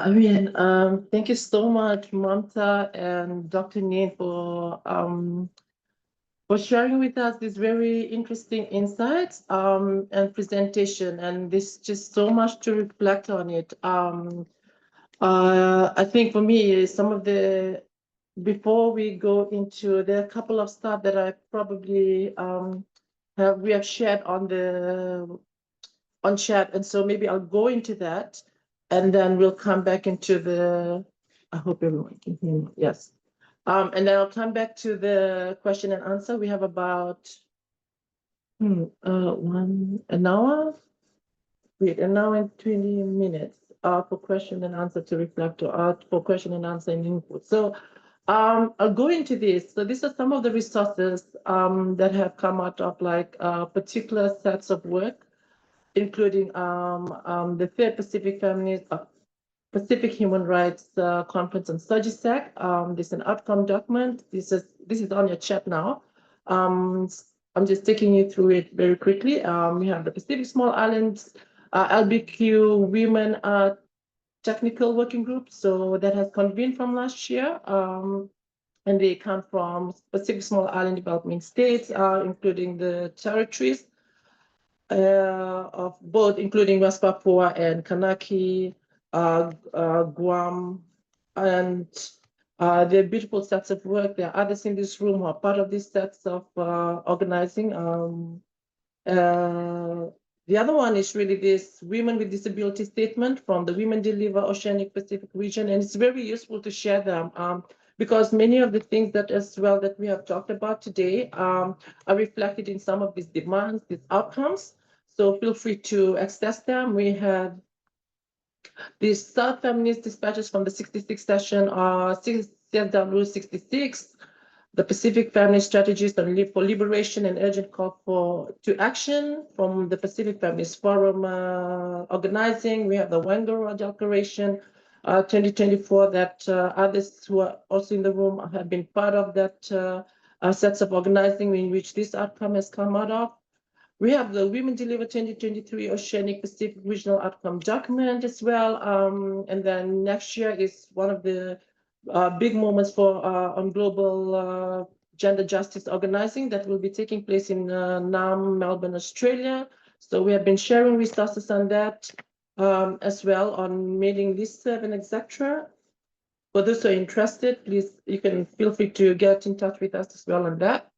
Thank you so much, Mamta and Dr. Nin, for sharing with us these very interesting insights and presentation. And there's just so much to reflect on it. I think for me, before we go into, there are a couple of stuff that I probably we have shared on chat. And so maybe I'll go into that and then we'll come back into I hope everyone can hear me. Yes. And then I'll come back to the question and answer. We have about an hour and 20 minutes for question and answer to reflect for question and answer and input. So I'll go into this. So these are some of the resources that have come out of particular sets of work, including the Third Pacific Feminist Pacific Human Rights Conference on SRHR. This is an outcome document. This is on your chat now. I'm just taking you through it very quickly. We have the Pacific Small Islands LBQ Women Technical Working Group. So that has convened from last year. And they come from Pacific Small Island developing states, including the territories of both, including West Papua and Kanaki, Guam, and they're beautiful sets of work. There are others in this room who are part of these sets of organizing. The other one is really this Women with Disability Statement from the Women Deliver Oceanic Pacific region, and it's very useful to share them because many of the things that we have talked about today are reflected in some of these demands, these outcomes. So feel free to access them. We have these South Feminist dispatches from the 66th session, CSW 66, the Pacific Feminist Strategies for Liberation and Urgent Call to Action from the Pacific Feminist Forum organizing. We have the Wangaro Declaration 2024 that others who are also in the room have been part of that sets of organizing in which this outcome has come out of. We have the Women Deliver 2023 Oceanic Pacific Regional Outcome Document as well. And then next year is one of the big moments on global gender justice organizing that will be taking place in Naarm, Melbourne, Australia. So we have been sharing resources on that as well on mailing list and etc. For those who are interested, please, you can feel free to get in touch with us as well on that.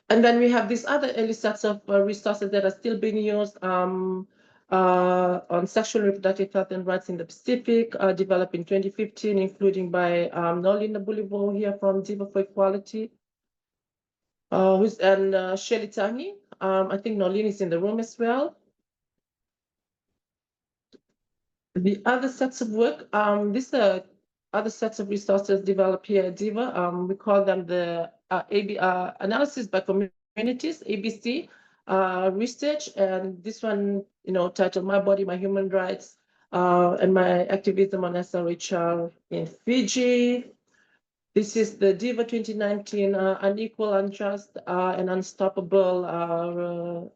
And then we have these other early sets of resources that are still being used on sexual and reproductive health and rights in the Pacific, developed in 2015, including by Nolina Bulivo here from Diva for Equality, and Shirley Tangi. I think Nolina is in the room as well. The other sets of work, these are other sets of resources developed here at Diva. We call them the analysis by communities, ABC research, and this one, titled My Body, My Human Rights, and My Activism on SRHR in Fiji. This is the Diva 2019 Unequal, Unjust, and Unstoppable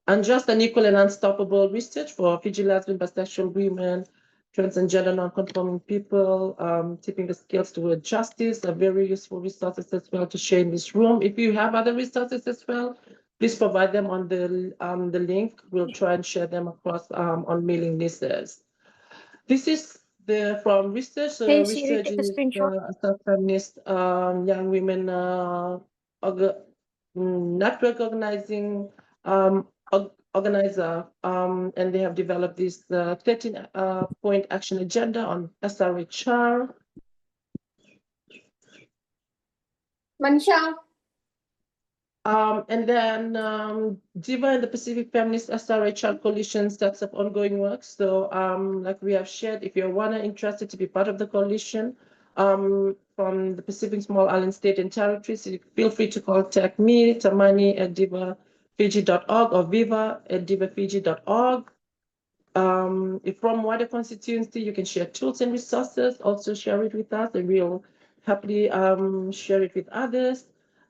Unjust, Unequal, and Unstoppable Research for Fiji lesbian, bisexual women, trans and gender non-conforming people, tipping the scales toward justice, are very useful resources as well to share in this room. If you have other resources as well, please provide them on the link. We'll try and share them across on mailing lists. This is from research. Research is South Feminist Young Women Network Organizing organizer, and they have developed this 13-point action agenda on SRHR. Manisha. And then Diva and the Pacific Feminist SRHR Coalition sets up ongoing work. So like we have shared, if you're interested to be part of the coalition from the Pacific Small Island State and Territories, feel free to contact me, Tamani at divafiji.org or viva@divafiji.org. If from wider constituency, you can share tools and resources, also share it with us, and we'll happily share it with others.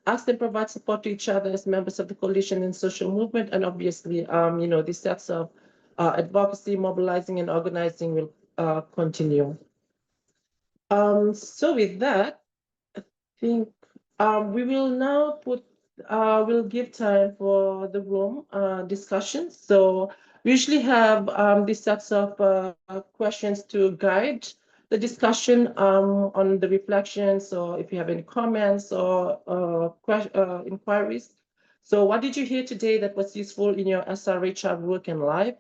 Ask and provide support to each other as members of the coalition and social movement. And obviously, these sets of advocacy, mobilizing, and organizing will continue. So with that, I think we will now we'll give time for the room discussion. So we usually have these sets of questions to guide the discussion on the reflections. So if you have any comments or inquiries. So what did you hear today that was useful in your SRHR work and life?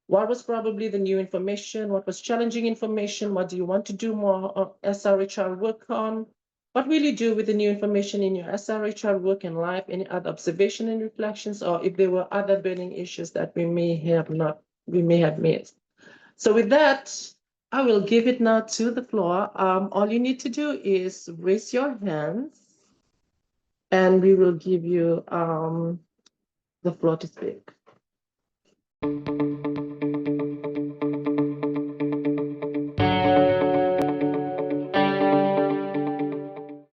What was probably the new information? What was challenging information? What do you want to do more SRHR work on? What will you do with the new information in your SRHR work and life? Any other observation and reflections, or if there were other burning issues that we may have missed? So with that, I will give it now to the floor. All you need to do is raise your hands, and we will give you the floor to speak.